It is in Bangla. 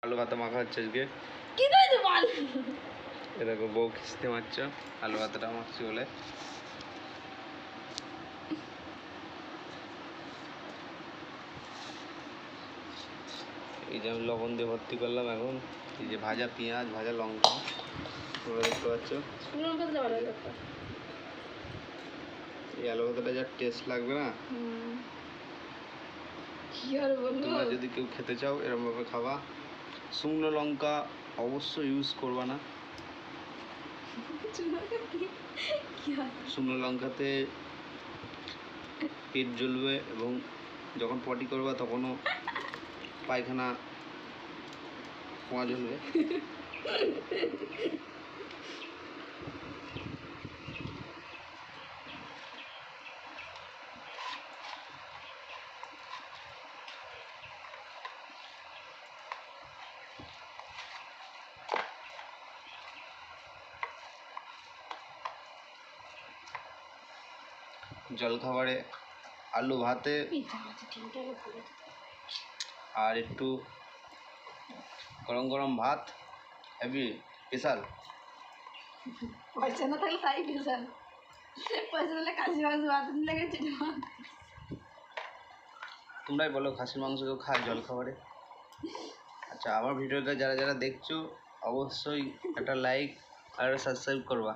আলু ভাতে মাখা হচ্ছে আজকে। কি কইছো বল? এ দেখো বউ খিস্তে মারছে আলু ভাতটা মাখছি বলে। এই যে আমি লবণ দিয়ে ভর্তি করলাম এখন। এই যে ভাজা পেঁয়াজ, ভাজা লঙ্কা, তোমরা দেখতে পাচ্ছ। এই আলু ভাতাটা যা টেস্ট লাগবে না, কি আর বলবো। তোমরা যদি কেউ খেতে চাও এরকমভাবে খাবা। শুকনো লঙ্কা অবশ্যই ইউজ করবা না। শুকনো লঙ্কাতে পেট জ্বলবে এবং যখন পটি করবা তখনও পায়খানা কোয়া জ্বলবে। জলখাবারে আলু ভাতে আর একটু গরম গরম ভাত হেভি স্পেশাল। পয়সা না থাকলে তাই স্পেশাল। পয়সা দিলে খাসি মাংস ভাত দিলে গেছে। তোমরাই বলো খাসির মাংস কেউ খায় জলখাবারে? আচ্ছা, আমার ভিডিওটা যারা যারা দেখছো অবশ্যই একটা লাইক আর সাবস্ক্রাইব করবা।